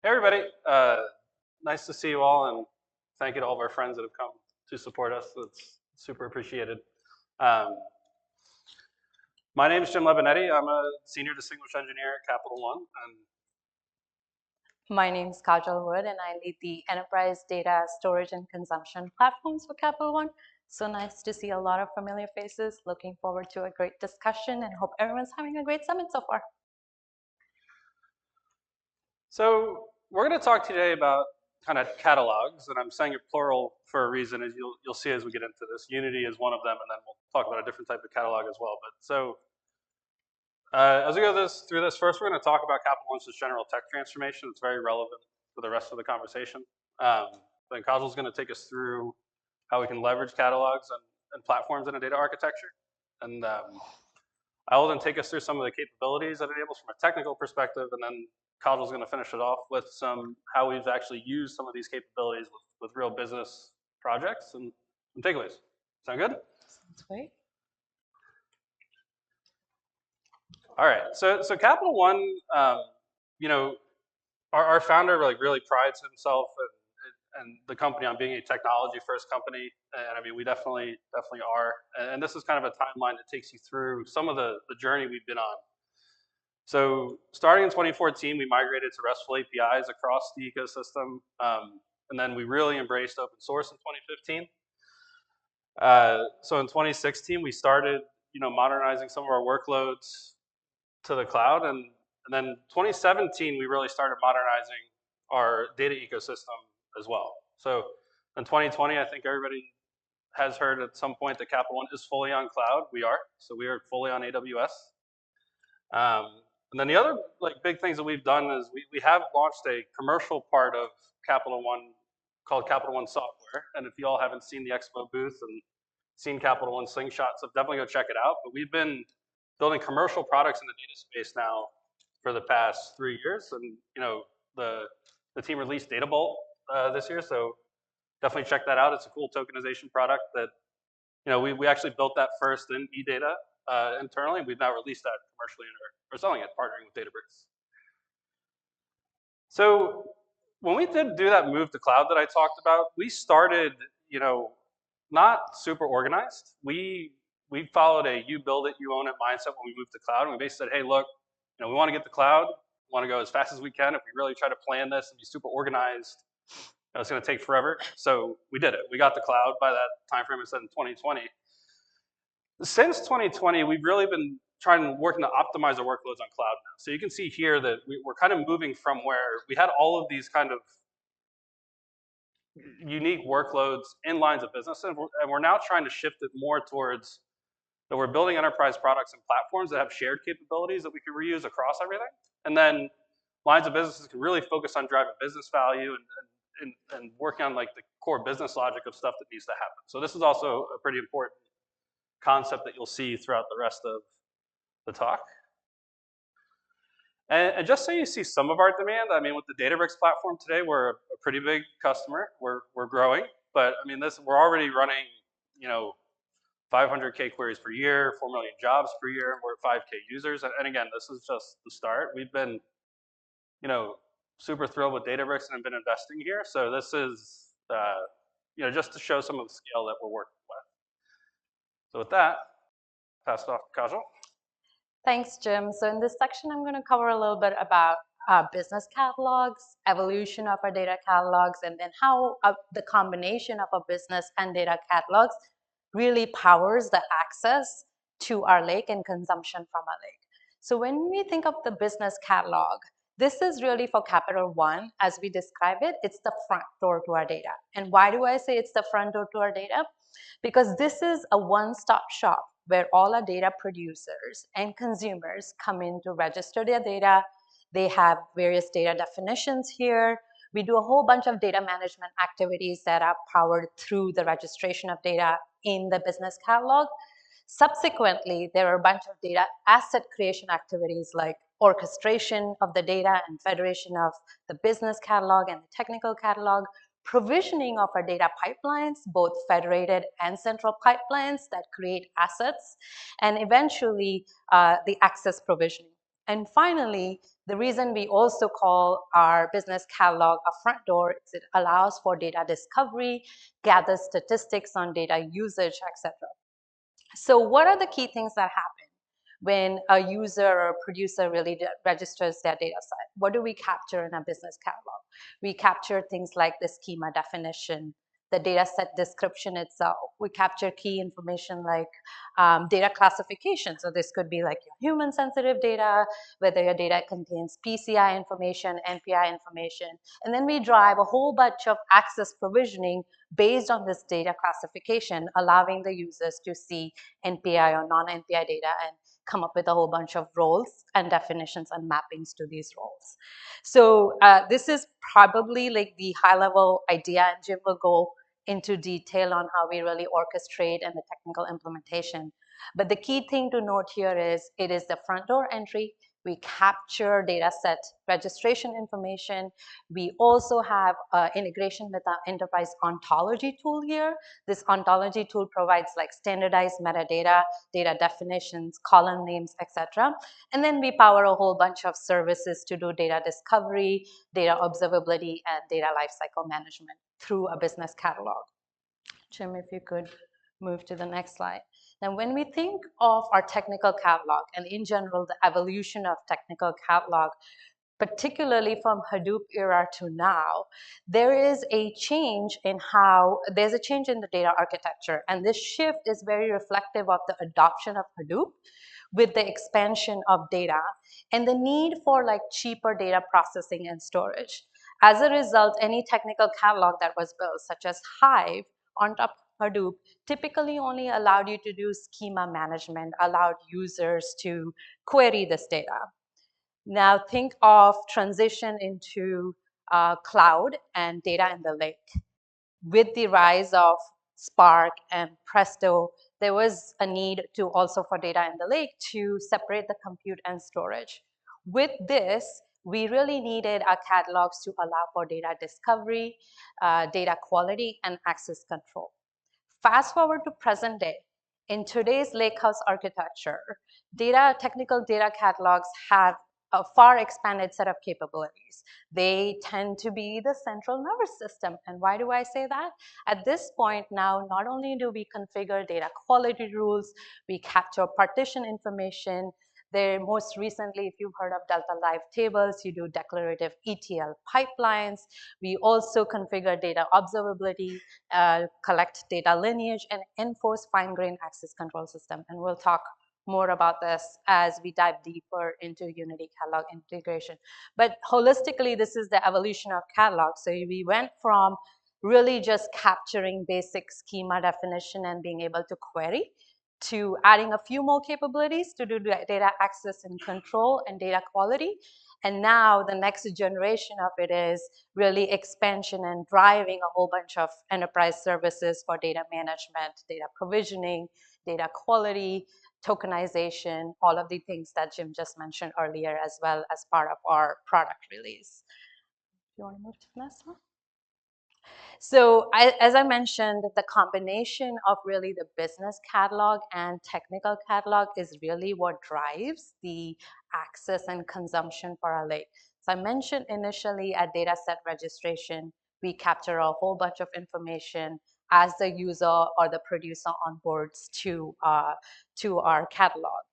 everybody. Nice to see you all, and thank you to all of our friends that have come to support us. It's super appreciated. My name is Jim Lebonitte. I'm a senior distinguished engineer at Capital One. My name is Kajal, and I lead the enterprise data storage and consumption platforms for Capital One. So nice to see a lot of familiar faces. Looking forward to a great discussion and hope everyone's having a great summit so far. So we're going to talk today about kind of catalogs, and I'm saying it plural for a reason, as you'll see as we get into this. Unity is one of them, and then we'll talk about a different type of catalog as well. But so as we go through this, first we're going to talk about Capital One's general tech transformation. It's very relevant for the rest of the conversation. Then Kajal's going to take us through how we can leverage catalogs and platforms in a data architecture. And I will then take us through some of the capabilities that it enables from a technical perspective, and then Kajal's going to finish it off with how we've actually used some of these capabilities with real business projects and some takeaways. Sound good? Sounds great. All right. So Capital One, our founder really prides himself and the company on being a technology-first company, and I mean we definitely are. And this is kind of a timeline that takes you through some of the journey we've been on. So starting in 2014, we migrated to RESTful APIs across the ecosystem, and then we really embraced open source in 2015. So in 2016, we started, modernizing some of our workloads to the cloud, and then 2017, we really started modernizing our data ecosystem as well. So in 2020, I think everybody has heard at some point that Capital One is fully on cloud. We are, so we are fully on AWS. And then the other big things that we've done is we have launched a commercial part of Capital One called Capital One Software. And if you all haven't seen the expo booth and seen Capital One slingshots, so definitely go check it out. But we've been building commercial products in the data space now for the past 3 years. And the team released Data Vault this year, so definitely check that out. It's a cool tokenization product that we actually built that first in eData internally. We've now released that commercially and we're selling it, partnering with Databricks. So when we did do that move to cloud that I talked about, we started, not super organized. We followed a you build it, you own it mindset when we moved to cloud. And we basically said, hey, look, we want to get to cloud. We want to go as fast as we can. If we really try to plan this and be super organized, it's going to take forever. So we did it. We got to cloud by that time frame I said in 2020. Since 2020, we've really been working to optimize our workloads on cloud now. So you can see here that we're kind of moving from where we had all of these kind of unique workloads in lines of business, and we're now trying to shift it more towards that we're building enterprise products and platforms that have shared capabilities that we can reuse across everything. And then lines of businesses can really focus on driving business value and working on the core business logic of stuff that needs to happen. So this is also a pretty important concept that you'll see throughout the rest of the talk. And just so you see some of our demand, I mean, with the Databricks platform today, we're a pretty big customer. We're growing, but I mean, we're already running, 500K queries per year, 4 million jobs per year, and we're at 5K users. And again, this is just the start. We've been, super thrilled with Databricks and have been investing here. So this is, just to show some of the scale that we're working with. So with that, pass it off to Kajal. Thanks, Jim. So in this section, I'm going to cover a little bit about business catalogs, evolution of our data catalogs, and then how the combination of a business and data catalogs really powers the access to our lake and consumption from our lake. So when we think of the business catalog, this is really for Capital One, as we describe it, it's the front door to our data. And why do I say it's the front door to our data? Because this is a one-stop shop where all our data producers and consumers come in to register their data. They have various data definitions here. We do a whole bunch of data management activities that are powered through the registration of data in the business catalog. Subsequently, there are a bunch of data asset creation activities like orchestration of the data and federation of the business catalog and the technical catalog, provisioning of our data pipelines, both federated and central pipelines that create assets, and eventually the access provisioning. And finally, the reason we also call our business catalog a front door is it allows for data discovery, gathers statistics on data usage, etc. So what are the key things that happen when a user or producer really registers their data set? What do we capture in a business catalog? We capture things like the schema definition, the data set description itself. We capture key information like data classification. So this could be like your human sensitive data, whether your data contains PCI information, NPI information. And then we drive a whole bunch of access provisioning based on this data classification, allowing the users to see NPI or non-NPI data and come up with a whole bunch of roles and definitions and mappings to these roles. So this is probably like the high level idea, and Jim will go into detail on how we really orchestrate and the technical implementation. But the key thing to note here is it is the front door entry. We capture data set registration information. We also have integration with our enterprise ontology tool here. This ontology tool provides like standardized metadata, data definitions, column names, etc. And then we power a whole bunch of services to do data discovery, data observability, and data lifecycle management through a business catalog. Jim, if you could move to the next slide. Now, when we think of our technical catalog and in general, the evolution of technical catalog, particularly from Hadoop era to now, there is a change in there's a change in the data architecture. And this shift is very reflective of the adoption of Hadoop with the expansion of data and the need for like cheaper data processing and storage. As a result, any technical catalog that was built, such as Hive on top of Hadoop, typically only allowed you to do schema management, allowed users to query this data. Now think of transition into cloud and data in the lake. With the rise of Spark and Presto, there was a need to also for data in the lake to separate the compute and storage. With this, we really needed our catalogs to allow for data discovery, data quality, and access control. Fast forward to present day. In today's lakehouse architecture, technical data catalogs have a far expanded set of capabilities. They tend to be the central nervous system. And why do I say that? At this point now, not only do we configure data quality rules, we capture partition information. Most recently, if you've heard of Delta Live tables, you do declarative ETL pipelines. We also configure data observability, collect data lineage, and enforce fine-grained access control system. And we'll talk more about this as we dive deeper into Unity Catalog integration. But holistically, this is the evolution of catalog. So we went from really just capturing basic schema definition and being able to query to adding a few more capabilities to do data access and control and data quality. And now the next generation of it is really expansion and driving a whole bunch of enterprise services for data management, data provisioning, data quality, tokenization, all of the things that Jim just mentioned earlier as well as part of our product release. Do you want to move to the next one? So as I mentioned, the combination of really the business catalog and technical catalog is really what drives the access and consumption for our lake. So I mentioned initially at data set registration, we capture a whole bunch of information as the user or the producer onboards to our catalog.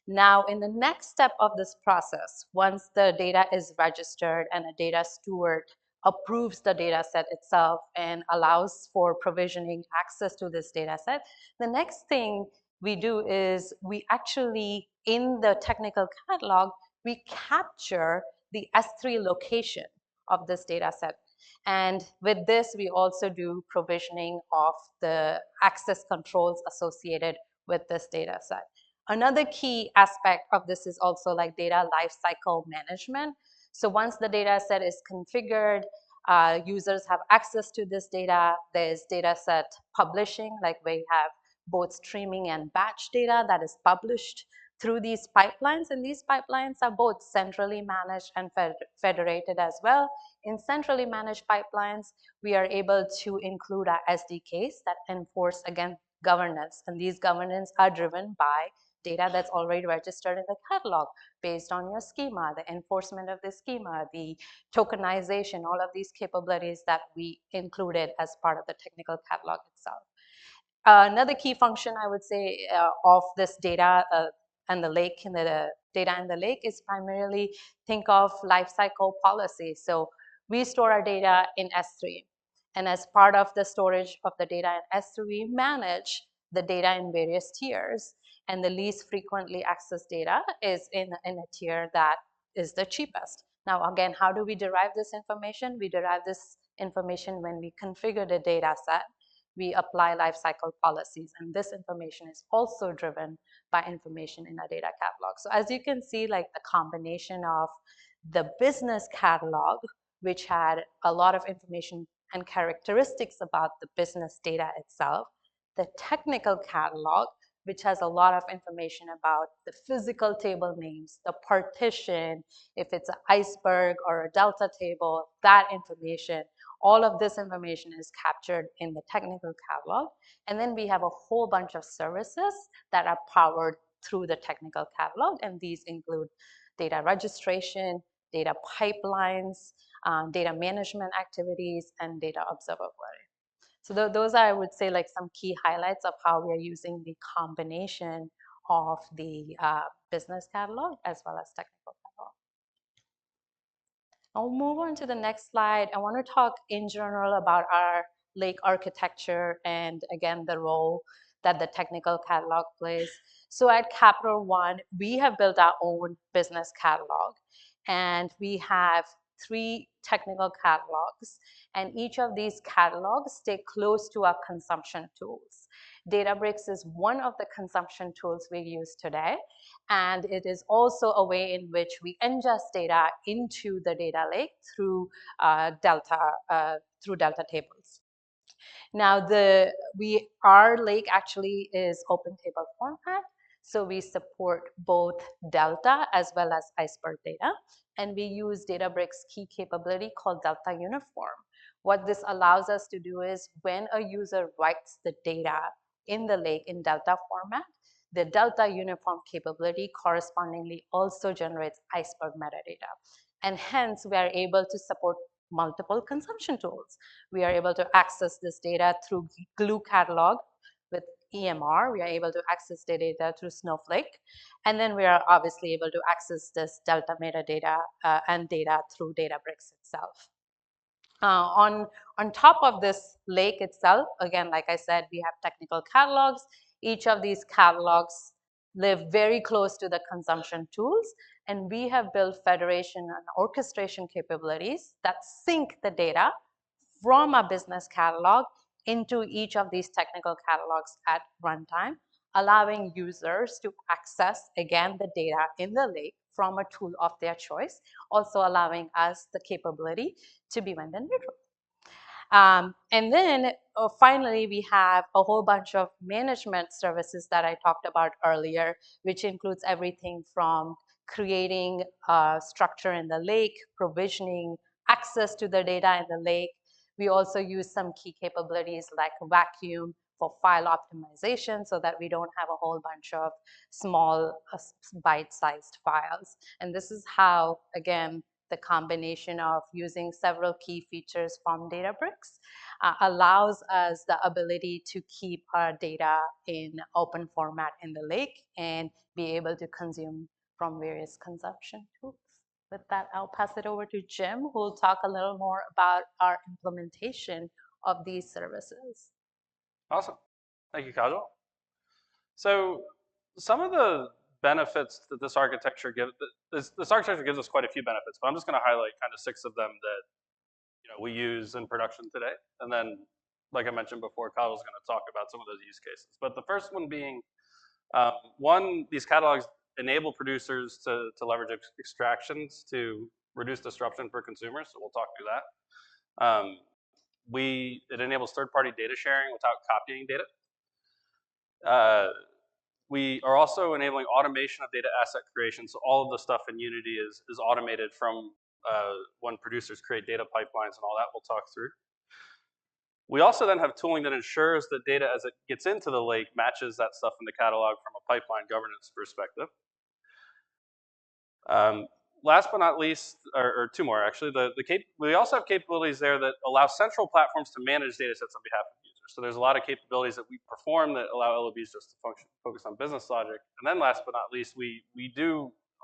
Now, in the next step of this process, once the data is registered and a data steward approves the data set itself and allows for provisioning access to this data set, the next thing we do is we actually, in the technical catalog, we capture the S3 location of this data set. And with this, we also do provisioning of the access controls associated with this data set. Another key aspect of this is also like data lifecycle management. So once the data set is configured, users have access to this data. There's data set publishing, like we have both streaming and batch data that is published through these pipelines. And these pipelines are both centrally managed and federated as well. In centrally managed pipelines, we are able to include our SDKs that enforce, again, governance. And these governance are driven by data that's already registered in the catalog based on your schema, the enforcement of the schema, the tokenization, all of these capabilities that we included as part of the technical catalog itself. Another key function I would say of this data and the lake in the data in the lake is primarily think of lifecycle policy. So we store our data in S3, and as part of the storage of the data in S3, we manage the data in various tiers, and the least frequently accessed data is in a tier that is the cheapest. Now, again, how do we derive this information? We derive this information when we configure the data set. We apply lifecycle policies, and this information is also driven by information in our data catalog. So as you can see, like the combination of the business catalog, which had a lot of information and characteristics about the business data itself, the technical catalog, which has a lot of information about the physical table names, the partition, if it's an iceberg or a delta table, that information, all of this information is captured in the technical catalog. And then we have a whole bunch of services that are powered through the technical catalog, and these include data registration, data pipelines, data management activities, and data observability. So those are, I would say, like some key highlights of how we are using the combination of the business catalog as well as technical catalog. I'll move on to the next slide. I want to talk in general about our lake architecture and, again, the role that the technical catalog plays. So at Capital One, we have built our own business catalog, and we have 3 technical catalogs, and each of these catalogs stay close to our consumption tools. Databricks is one of the consumption tools we use today, and it is also a way in which we ingest data into the data lake through Delta tables. Now, our lake actually is open table format, so we support both Delta as well as Iceberg data, and we use Databricks key capability called Delta Uniform. What this allows us to do is when a user writes the data in the lake in Delta format, the Delta Uniform capability correspondingly also generates Iceberg metadata. And hence, we are able to support multiple consumption tools. We are able to access this data through Glue Catalog with EMR. We are able to access the data through Snowflake. And then we are obviously able to access this Delta metadata and data through Databricks itself. On top of this lake itself, again, like I said, we have technical catalogs. Each of these catalogs live very close to the consumption tools, and we have built federation and orchestration capabilities that sync the data from a business catalog into each of these technical catalogs at runtime, allowing users to access, again, the data in the lake from a tool of their choice, also allowing us the capability to be vendor neutral. And then finally, we have a whole bunch of management services that I talked about earlier, which includes everything from creating structure in the lake, provisioning, access to the data in the lake. We also use some key capabilities like vacuum for file optimization so that we don't have a whole bunch of small bite-sized files. And this is how, again, the combination of using several key features from Databricks allows us the ability to keep our data in open format in the lake and be able to consume from various consumption tools. With that, I'll pass it over to Jim, who will talk a little more about our implementation of these services. Awesome. Thank you, Kajal. So some of the benefits that this architecture gives, this architecture gives us quite a few benefits, but I'm just going to highlight kind of 6 of them that we use in production today. And then, like I mentioned before, Kajal's going to talk about some of those use cases. But the first one being, one, these catalogs enable producers to leverage extractions to reduce disruption for consumers. So we'll talk through that. It enables third-party data sharing without copying data. We are also enabling automation of data asset creation. So all of the stuff in Unity is automated from when producers create data pipelines and all that we'll talk through. We also then have tooling that ensures that data as it gets into the lake matches that stuff in the catalog from a pipeline governance perspective. Last but not least, or two more actually, we also have capabilities there that allow central platforms to manage data sets on behalf of users. So there's a lot of capabilities that we perform that allow LOBs just to focus on business logic. And then last but not least, we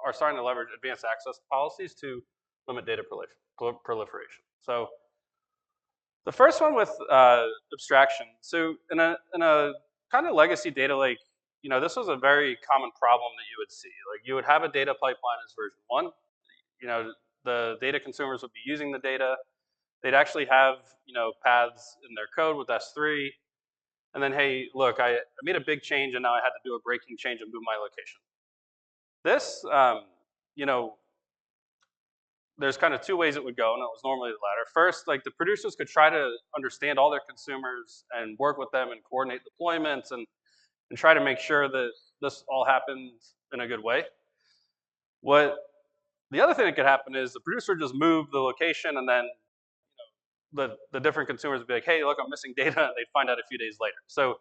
are starting to leverage advanced access policies to limit data proliferation. So the first one with abstraction. So in a kind of legacy data lake, this was a very common problem that you would see. Like you would have a data pipeline as version 1. The data consumers would be using the data. They'd actually have, paths in their code with S3. And then, hey, look, I made a big change and now I had to do a breaking change and move my location. This, there's kind of two ways it would go, and it was normally the latter. First, like the producers could try to understand all their consumers and work with them and coordinate deployments and try to make sure that this all happens in a good way. The other thing that could happen is the producer just moved the location and then the different consumers would be like, hey, look, I'm missing data, and they'd find out a few days later. So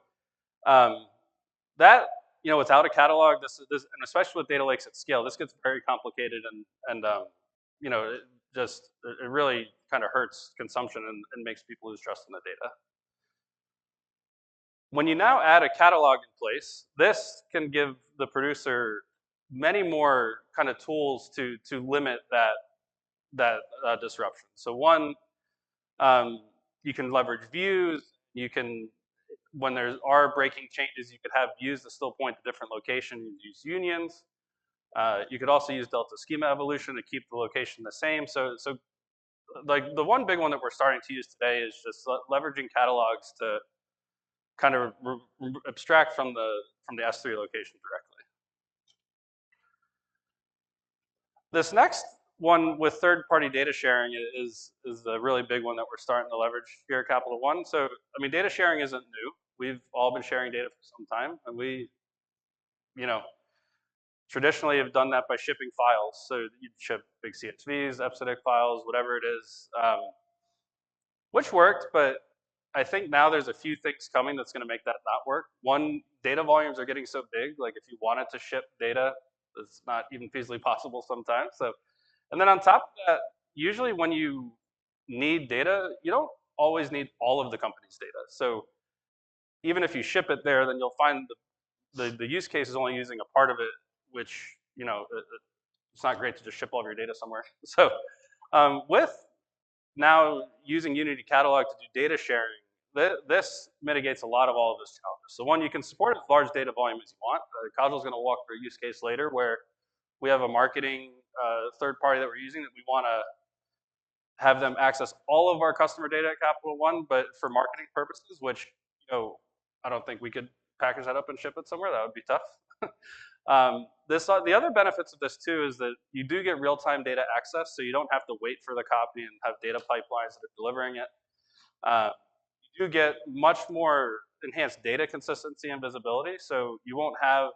that, without a catalog, this and especially with data lakes at scale, this gets very complicated and it really kind of hurts consumption and makes people lose trust in the data. When you now add a catalog in place, this can give the producer many more kind of tools to limit that disruption. So one, you can leverage views. You can, when there are breaking changes, you could have views that still point to different locations. You use unions. You could also use delta schema evolution to keep the location the same. So like the one big one that we're starting to use today is just leveraging catalogs to kind of abstract from the S3 location directly. This next one with third-party data sharing is the really big one that we're starting to leverage here at Capital One. So I mean, data sharing isn't new. We've all been sharing data for some time, and we, traditionally have done that by shipping files. So you'd ship big CSVs, episodic files, whatever it is, which worked, but I think now there's a few things coming that's gonna make that not work. One, data volumes are getting so big, like if you wanted to ship data, it's not even feasibly possible sometimes. So, and then on top of that, usually when you need data, you don't always need all of the company's data. So even if you ship it there, then you'll find the use case is only using a part of it, which, it's not great to just ship all of your data somewhere. So with now using Unity Catalog to do data sharing, this mitigates a lot of all of those challenges. So one, you can support as large data volume as you want. Kajal is going to walk through a use case later where we have a marketing third party that we're using that we want to have them access all of our customer data at Capital One, but for marketing purposes, which, I don't think we could package that up and ship it somewhere. That would be tough. The other benefits of this too is that you do get real-time data access, so you don't have to wait for the copy and have data pipelines that are delivering it. You do get much more enhanced data consistency and visibility, so you won't have,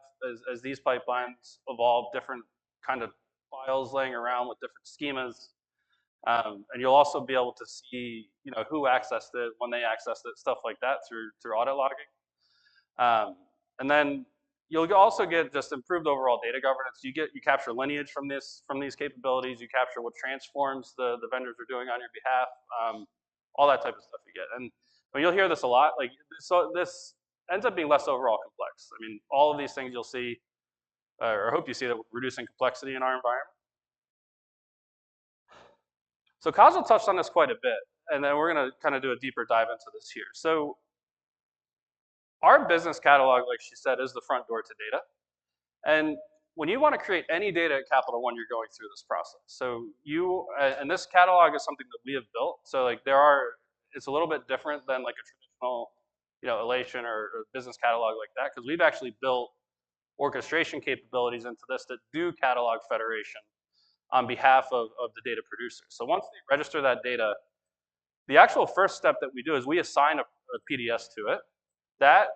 as these pipelines evolve, different kind of files laying around with different schemas. And you'll also be able to see, who accessed it, when they accessed it, stuff like that through audit logging. And then you'll also get just improved overall data governance. You capture lineage from these capabilities. You capture what transforms the vendors are doing on your behalf. All that type of stuff you get. And you'll hear this a lot. Like, so this ends up being less overall complex. I mean, all of these things you'll see, or hope you see, that we're reducing complexity in our environment. So Kajal touched on this quite a bit, and then we're going to kind of do a deeper dive into this here. So our business catalog, like she said, is the front door to data. And when you want to create any data at Capital One, you're going through this process. So and this catalog is something that we have built. So like it's a little bit different than like a traditional, Elation or business catalog like that, because we've actually built orchestration capabilities into this that do catalog federation on behalf of the data producers. So once they register that data, the actual first step that we do is we assign a PDS to it. That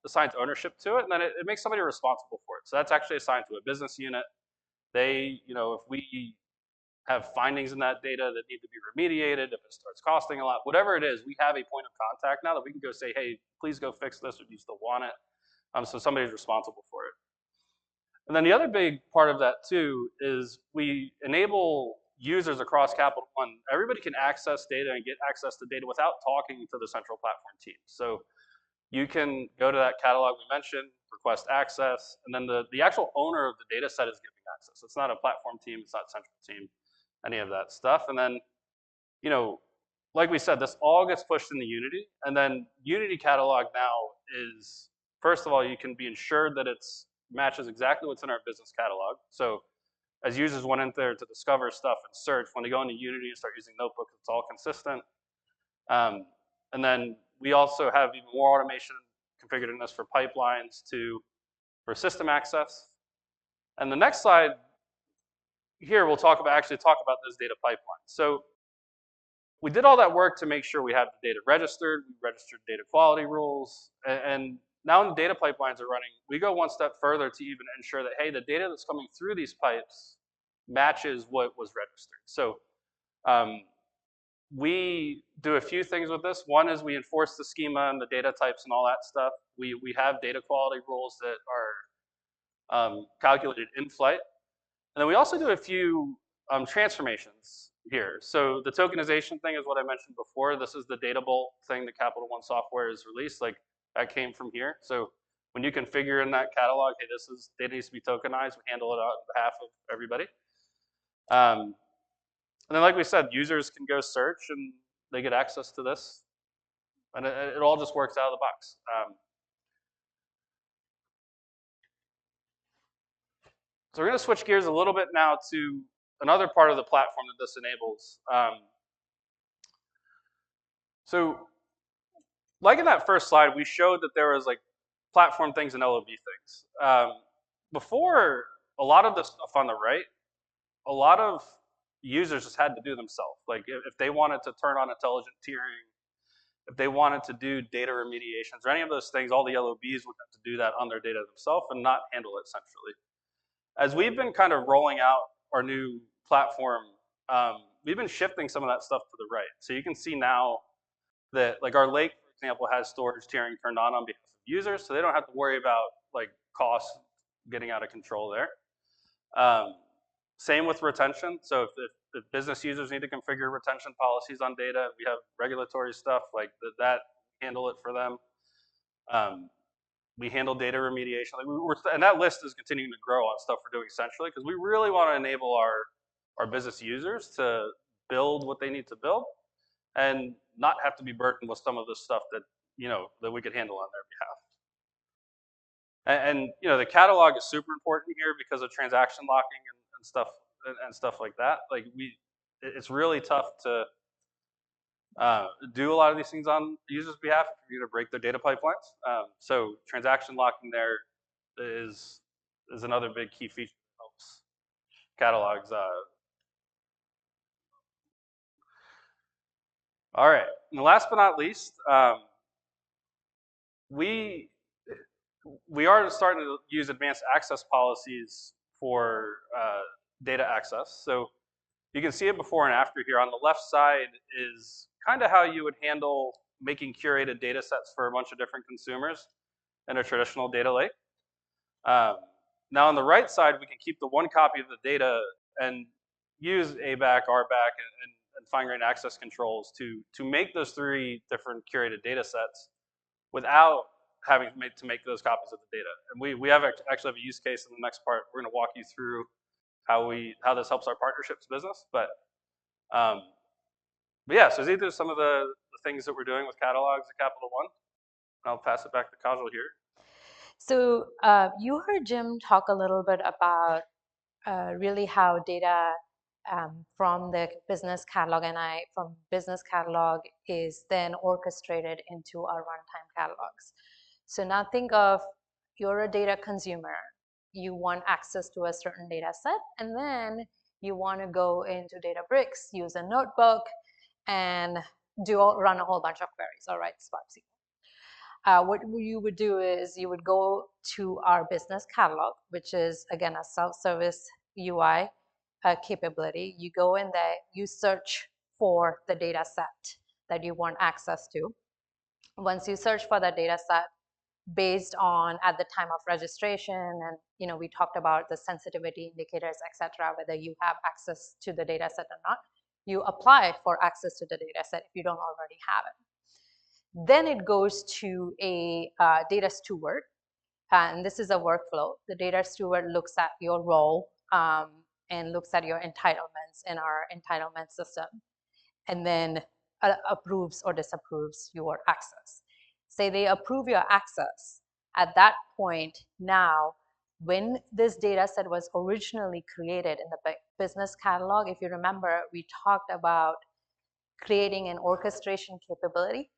assigns ownership to it, and then it makes somebody responsible for it. So that's actually assigned to a business unit. They, if we have findings in that data that need to be remediated, if it starts costing a lot, whatever it is, we have a point of contact now that we can go say, hey, please go fix this, or do you still want it? So somebody's responsible for it. And then the other big part of that too is we enable users across Capital One. Everybody can access data and get access to data without talking to the central platform team. So you can go to that catalog we mentioned, request access, and then the actual owner of the data set is giving access. It's not a platform team, it's not central team, any of that stuff. And then, you know, like we said, this all gets pushed into Unity, and then Unity Catalog now is, first of all, you can be ensured that it's matches exactly what's in our business catalog. So as users went in there to discover stuff and search, when they go into Unity and start using notebooks, it's all consistent. And then we also have even more automation configured in this for pipelines for system access. And the next slide here, we'll actually talk about those data pipelines. So we did all that work to make sure we have the data registered. We registered data quality rules, and now when the data pipelines are running, we go one step further to even ensure that, hey, the data that's coming through these pipes matches what was registered. So we do a few things with this. One is we enforce the schema and the data types and all that stuff. We have data quality rules that are calculated in flight. And then we also do a few transformations here. So the tokenization thing is what I mentioned before. This is the data bolt thing that Capital One software has released. Like, that came from here. So when you configure in that catalog, hey, data needs to be tokenized, we handle it on behalf of everybody. And then, like we said, users can go search and they get access to this. And it all just works out of the box. So we're going to switch gears a little bit now to another part of the platform that this enables. So like in that first slide, we showed that there was like platform things and LOB things. Before, a lot of the stuff on the right, a lot of users just had to do themselves. Like if they wanted to turn on intelligent tiering, if they wanted to do data remediations or any of those things, all the LOBs would have to do that on their data themselves and not handle it centrally. As we've been kind of rolling out our new platform, we've been shifting some of that stuff to the right. So you can see now that like our lake, for example, has storage tiering turned on behalf of users, so they don't have to worry about like costs getting out of control there. Same with retention. So if business users need to configure retention policies on data, we have regulatory stuff like that handle it for them. We handle data remediation. Like and that list is continuing to grow on stuff we're doing centrally because we really want to enable our business users to build what they need to build and not have to be burdened with some of the stuff that that we could handle on their behalf. And the catalog is super important here because of transaction locking and stuff like that. Like it's really tough to do a lot of these things on the user's behalf if you're going to break their data pipelines. So transaction locking there is another big key feature that helps catalogs. All right, and last but not least, we are starting to use advanced access policies for data access. So you can see it before and after here. On the left side is kind of how you would handle making curated data sets for a bunch of different consumers in a traditional data lake. Now on the right side, we can keep the one copy of the data and use ABAC, RBAC, and fine-grained access controls to make those three different curated data sets without having to make those copies of the data. And we actually have a use case in the next part. We're going to walk you through how this helps our partnerships business. But yeah, so these are some of the things that we're doing with catalogs at Capital One. I'll pass it back to Kajal here. So you heard Jim talk a little bit about really how data from the business catalog from business catalog is then orchestrated into our runtime catalogs. So now think of you're a data consumer. You want access to a certain data set, and then you want to go into Databricks, use a notebook, and run a whole bunch of queries, all right, Spark SQL. What you would do is you would go to our business catalog, which is, again, a self-service UI capability. You go in there, you search for the data set that you want access to. Once you search for that data set, based on at the time of registration, and we talked about the sensitivity indicators, etc., whether you have access to the data set or not, you apply for access to the data set if you don't already have it. Then it goes to a data steward, and this is a workflow. The data steward looks at your role and looks at your entitlements in our entitlement system, and then approves or disapproves your access. Say they approve your access. At that point, now, when this data set was originally created in the business catalog, if you remember, we talked about creating an orchestration capability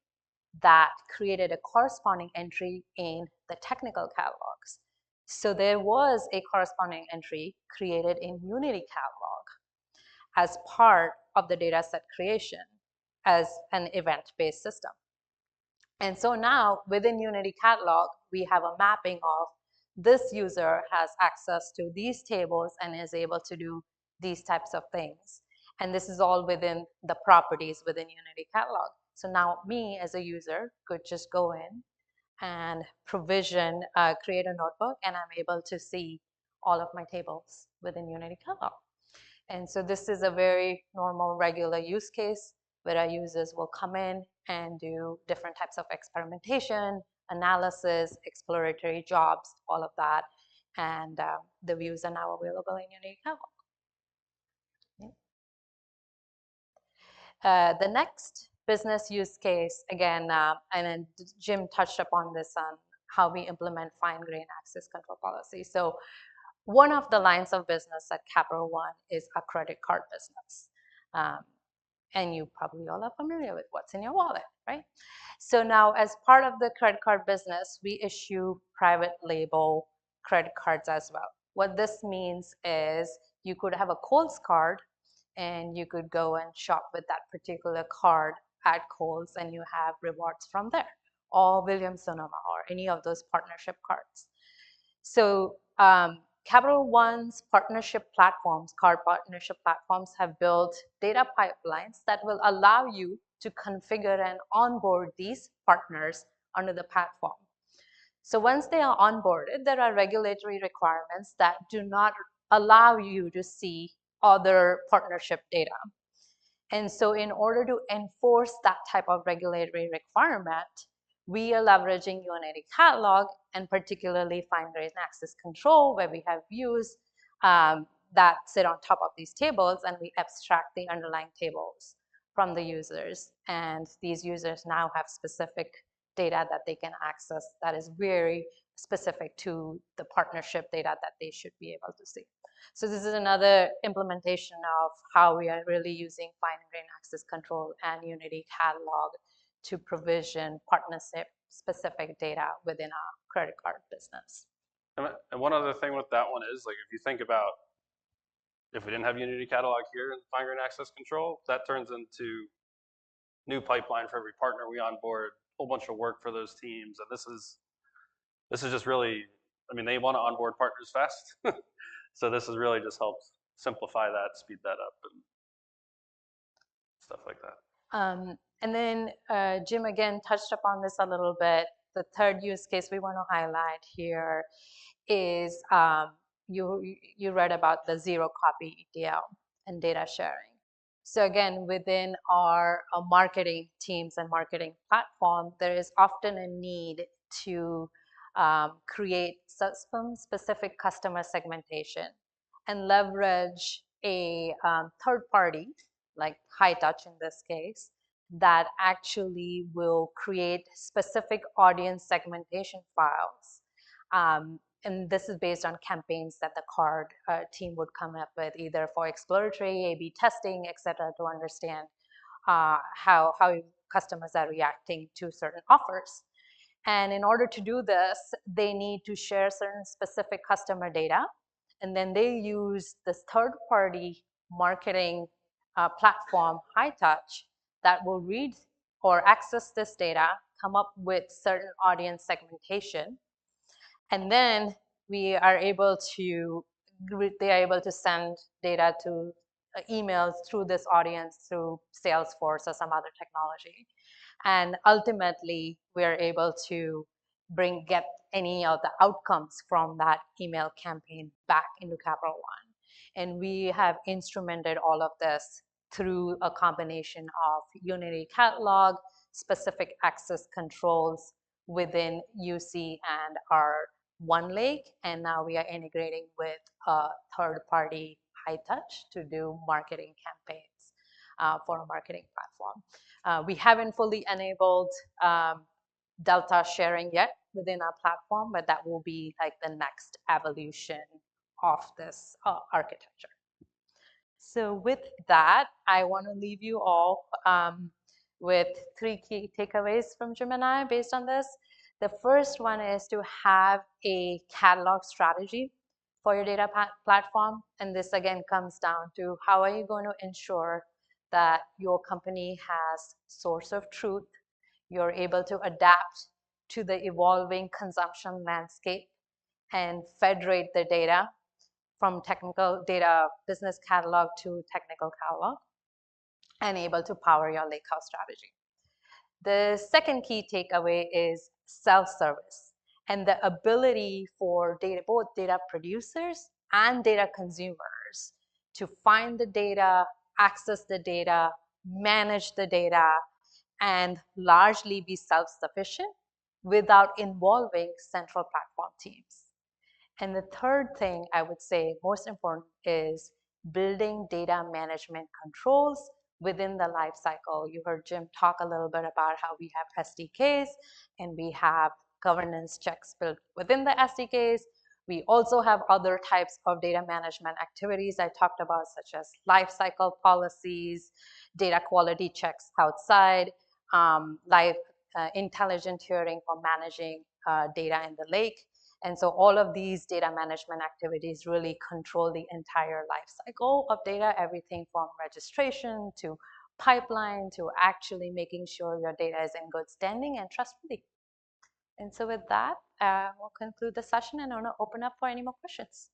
that created a corresponding entry in the technical catalogs. So there was a corresponding entry created in Unity Catalog as part of the data set creation as an event-based system. And so now within Unity Catalog, we have a mapping of this user has access to these tables and is able to do these types of things. And this is all within the properties within Unity Catalog. So now me as a user could just go in and provision, create a notebook, and I'm able to see all of my tables within Unity Catalog. And so this is a very normal, regular use case where our users will come in and do different types of experimentation, analysis, exploratory jobs, all of that. And the views are now available in Unity Catalog. Okay. The next business use case, again, and then Jim touched upon this on how we implement fine-grained access control policy. So one of the lines of business at Capital One is a credit card business. And you probably all are familiar with what's in your wallet, right? So now as part of the credit card business, we issue private label credit cards as well. What this means is you could have a Kohl's card and you could go and shop with that particular card at Kohl's and you have rewards from there, or Williams Sonoma, or any of those partnership cards. So Capital One's partnership platforms, card partnership platforms, have built data pipelines that will allow you to configure and onboard these partners onto the platform. So once they are onboarded, there are regulatory requirements that do not allow you to see other partnership data. And so in order to enforce that type of regulatory requirement, we are leveraging Unity Catalog, and particularly fine-grained access control, where we have views that sit on top of these tables, and we abstract the underlying tables from the users. And these users now have specific data that they can access that is very specific to the partnership data that they should be able to see. So this is another implementation of how we are really using fine-grained access control and Unity Catalog to provision partnership-specific data within our credit card business. And one other thing with that one is, like, if you think about if we didn't have Unity Catalog here in fine-grained access control, that turns into new pipeline for every partner we onboard, a whole bunch of work for those teams, and this is just really, I mean, they want to onboard partners fast, so this has really just helped simplify that, speed that up, and stuff like that. And then Jim again touched upon this a little bit. The third use case we want to highlight here is you read about the zero copy ETL and data sharing. So again, within our marketing teams and marketing platform, there is often a need to create some specific customer segmentation and leverage a third party, like High Touch in this case, that actually will create specific audience segmentation files. And this is based on campaigns that the card team would come up with, either for exploratory, A/B testing, et cetera, to understand how customers are reacting to certain offers. And in order to do this, they need to share certain specific customer data. And then they use this third-party marketing platform, High Touch, that will read or access this data, come up with certain audience segmentation. And then we are able to they are able to send data to emails through this audience through Salesforce or some other technology. And ultimately, we are able to get any of the outcomes from that email campaign back into Capital One. And we have instrumented all of this through a combination of Unity Catalog, specific access controls within UC and our OneLake, and now we are integrating with a third-party high touch to do marketing campaigns for a marketing platform. We haven't fully enabled Delta sharing yet within our platform, but that will be like the next evolution of this architecture. So with that, I want to leave you all with 3 key takeaways from Jim and I based on this. The first one is to have a catalog strategy for your data platform. And this again comes down to how are you going to ensure that your company has source of truth, you're able to adapt to the evolving consumption landscape and federate the data from technical data business catalog to technical catalog, and able to power your lakehouse strategy. The second key takeaway is self-service and the ability for both data producers and data consumers to find the data, access the data, manage the data, and largely be self-sufficient without involving central platform teams. And the third thing I would say most important is building data management controls within the lifecycle. You heard Jim talk a little bit about how we have SDKs and we have governance checks built within the SDKs. We also have other types of data management activities I talked about, such as lifecycle policies, data quality checks outside, intelligent tiering for managing data in the lake. And so all of these data management activities really control the entire life cycle of data, everything from registration to pipeline to actually making sure your data is in good standing and trustworthy. And so with that, we'll conclude the session and I want to open up for any more questions.